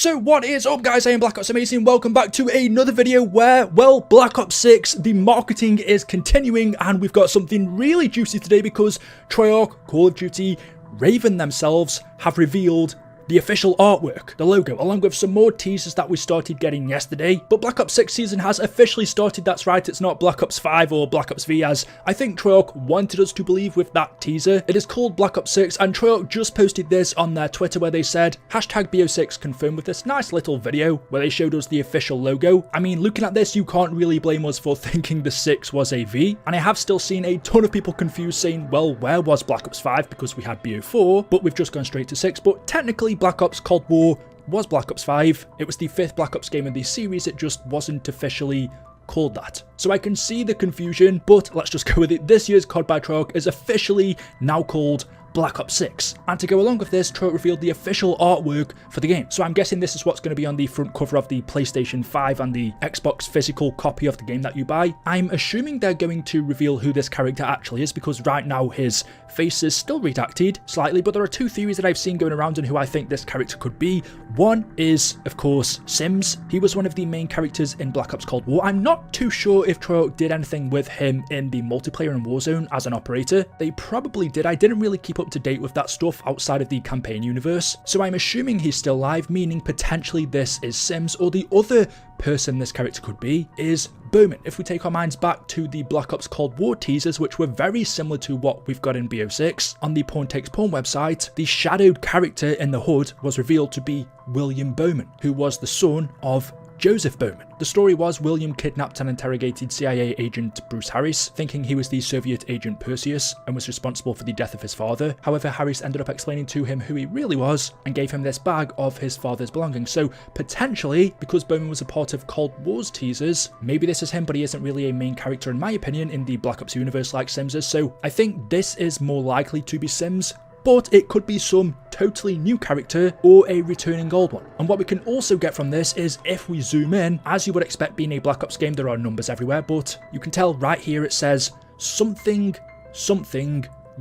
So what is up guys, I am Black Ops Amazing, welcome back to another video where, well, Black Ops 6, the marketing is continuing and we've got something really juicy today because Treyarch, Call of Duty, Raven themselves have revealed the official artwork, the logo, along with some more teasers that we started getting yesterday. But Black Ops 6 season has officially started, that's right, it's not Black Ops 5 or Black Ops V as I think Treyarch wanted us to believe with that teaser. It is called Black Ops 6 and Treyarch just posted this on their Twitter where they said, #BO6 confirmed with this nice little video where they showed us the official logo. I mean, looking at this, you can't really blame us for thinking the 6 was a V. And I have still seen a ton of people confused saying, well, where was Black Ops 5 because we had BO4, but we've just gone straight to 6. But technically, Black Ops Cold War was Black Ops 5. It was the 5th Black Ops game in the series, it just wasn't officially called that. So I can see the confusion, but let's just go with it. This year's COD by Treyarch is officially now called Black Ops 6. And to go along with this, Treyarch revealed the official artwork for the game. So I'm guessing this is what's going to be on the front cover of the PlayStation 5 and the Xbox physical copy of the game that you buy. I'm assuming they're going to reveal who this character actually is because right now his face is still redacted slightly, but there are two theories that I've seen going around on who I think this character could be. One is, of course, Sims. He was one of the main characters in Black Ops Cold War. I'm not too sure if Treyarch did anything with him in the multiplayer in Warzone as an operator. They probably did. I didn't really keep up to date with that stuff outside of the campaign universe. So I'm assuming he's still alive, meaning potentially this is Sims, or the other person this character could be is Bowman. If we take our minds back to the Black Ops Cold War teasers, which were very similar to what we've got in BO6, on the Porn Takes Porn website, the shadowed character in the hood was revealed to be William Bowman, who was the son of Joseph Bowman. The story was William kidnapped and interrogated CIA agent Bruce Harris, thinking he was the Soviet agent Perseus and was responsible for the death of his father. However, Harris ended up explaining to him who he really was and gave him this bag of his father's belongings. So potentially, because Bowman was a part of Cold War's teasers, maybe this is him, but he isn't really a main character in my opinion in the Black Ops universe like Sims is. So I think this is more likely to be Sims, but it could be some totally new character or a returning old one. And what we can also get from this is if we zoom in, as you would expect being a Black Ops game, there are numbers everywhere, but you can tell right here it says something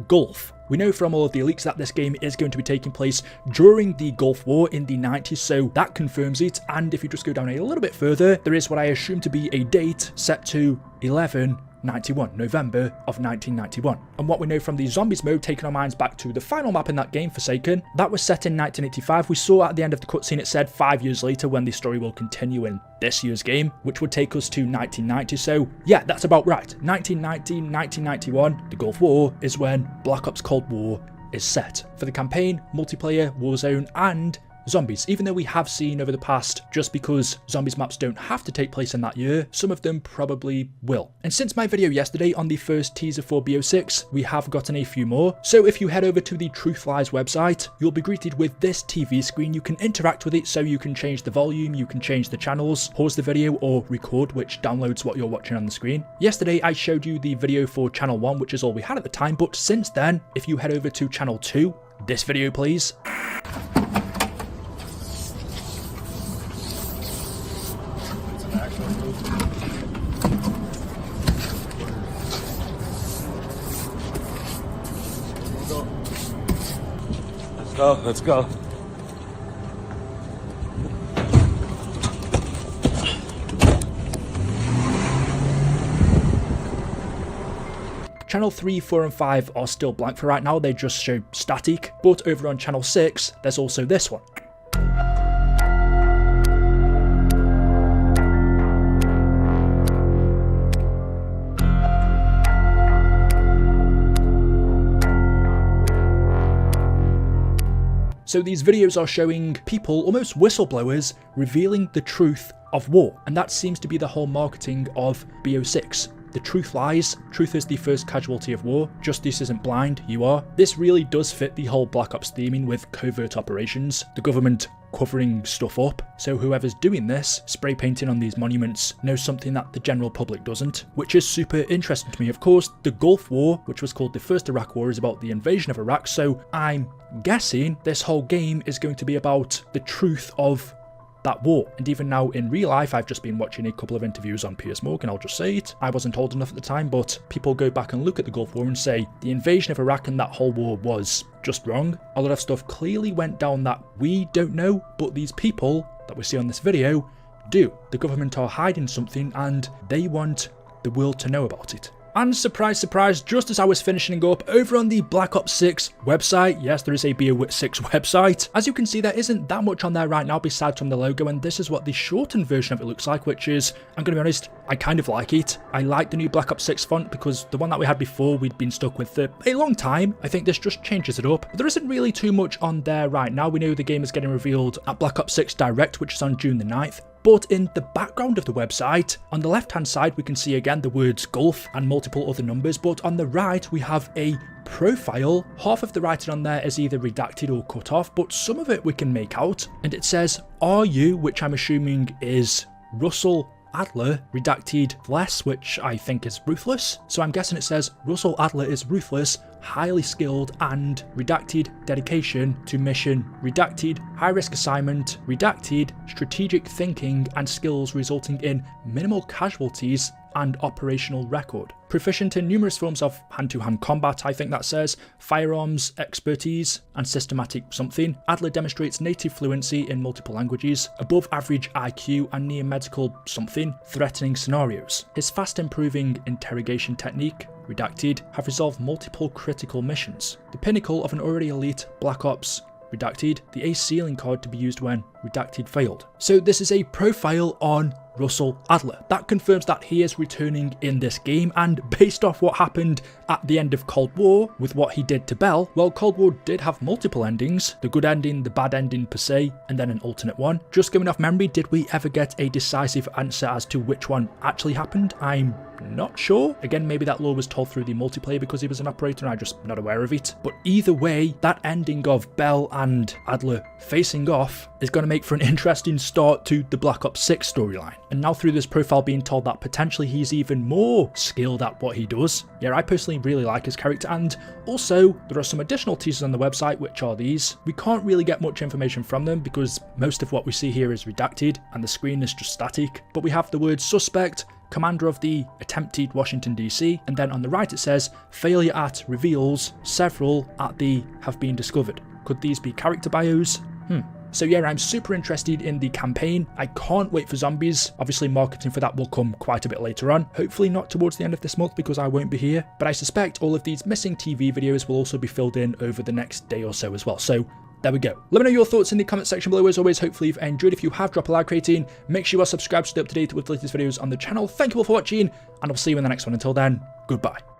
Gulf. We know from all of the leaks that this game is going to be taking place during the Gulf War in the 90s, so that confirms it. And if you just go down a little bit further, there is what I assume to be a date set to 11/91, November of 1991. And what we know from the Zombies mode, taking our minds back to the final map in that game, Forsaken, that was set in 1985. We saw at the end of the cutscene it said 5 years later when the story will continue in this year's game, which would take us to 1990. So yeah, that's about right. 1990, 1991, the Gulf War is when Black Ops Cold War is set. For the campaign, multiplayer, Warzone, and Zombies, even though we have seen over the past, just because Zombies maps don't have to take place in that year, some of them probably will. And since my video yesterday on the first teaser for BO6, we have gotten a few more. So if you head over to the Truth Lies website, you'll be greeted with this TV screen. You can interact with it, so you can change the volume, you can change the channels, pause the video, or record, which downloads what you're watching on the screen. Yesterday, I showed you the video for channel 1, which is all we had at the time, but since then, if you head over to channel 2, this video please. Let's go. Channel 3, 4 and 5 are still blank for right now, they just show static, but over on channel 6, there's also this one. So these videos are showing people, almost whistleblowers, revealing the truth of war. And that seems to be the whole marketing of BO6. The truth lies, truth is the first casualty of war, justice isn't blind, you are. This really does fit the whole Black Ops theming with covert operations, the government covering stuff up, so whoever's doing this, spray painting on these monuments, knows something that the general public doesn't, which is super interesting to me. Of course, the Gulf War, which was called the First Iraq War, is about the invasion of Iraq, so I'm guessing this whole game is going to be about the truth of that war. And even now in real life, I've just been watching a couple of interviews on Piers Morgan, I'll just say it. I wasn't old enough at the time, but people go back and look at the Gulf War and say the invasion of Iraq and that whole war was just wrong. A lot of stuff clearly went down that we don't know, but these people that we see on this video do. The government are hiding something and they want the world to know about it. And surprise, surprise, just as I was finishing up over on the Black Ops 6 website, yes, there is a BO6 website, as you can see there isn't that much on there right now besides from the logo, and this is what the shortened version of it looks like, which is, I'm going to be honest, I kind of like it. I like the new Black Ops 6 font because the one that we had before we'd been stuck with for a long time. I think this just changes it up. But there isn't really too much on there right now. We know the game is getting revealed at Black Ops 6 Direct, which is on June the 9th. But in the background of the website, on the left hand side we can see again the words Gulf and multiple other numbers, but on the right we have a profile. Half of the writing on there is either redacted or cut off, but some of it we can make out, and it says RU, which I'm assuming is Russell Adler, redacted less, which I think is ruthless. So I'm guessing it says Russell Adler is ruthless, highly skilled, and redacted dedication to mission, redacted high risk assignment, redacted strategic thinking and skills resulting in minimal casualties and operational record. Proficient in numerous forms of hand-to-hand combat, I think that says, firearms expertise and systematic something. Adler demonstrates native fluency in multiple languages, above average IQ and near medical something, threatening scenarios. His fast improving interrogation technique, redacted, have resolved multiple critical missions. The pinnacle of an already elite Black Ops, redacted, the ace ceiling card to be used when redacted failed. So this is a profile on Russell Adler. That confirms that he is returning in this game, and based off what happened at the end of Cold War with what he did to Bell, well, Cold War did have multiple endings, the good ending, the bad ending per se, and then an alternate one. Just going off memory, did we ever get a decisive answer as to which one actually happened? I'm not sure. Again, maybe that lore was told through the multiplayer because he was an operator and I'm just not aware of it. But either way, that ending of Bell and Adler facing off is going to make for an interesting start to the Black Ops 6 storyline. And now through this profile being told that potentially he's even more skilled at what he does. Yeah, I personally really like his character, and also there are some additional teasers on the website, which are these. We can't really get much information from them because most of what we see here is redacted and the screen is just static, but we have the word suspect, commander of the attempted Washington DC, and then on the right it says failure at reveals several at the have been discovered. Could these be character bios? So yeah, I'm super interested in the campaign. I can't wait for zombies. Obviously marketing for that will come quite a bit later on. Hopefully not towards the end of this month because I won't be here. But I suspect all of these missing TV videos will also be filled in over the next day or so as well. So there we go. Let me know your thoughts in the comment section below. As always, hopefully you've enjoyed. If you have, drop a like rating. Make sure you are subscribed to stay up to date with the latest videos on the channel. Thank you all for watching, and I'll see you in the next one. Until then, goodbye.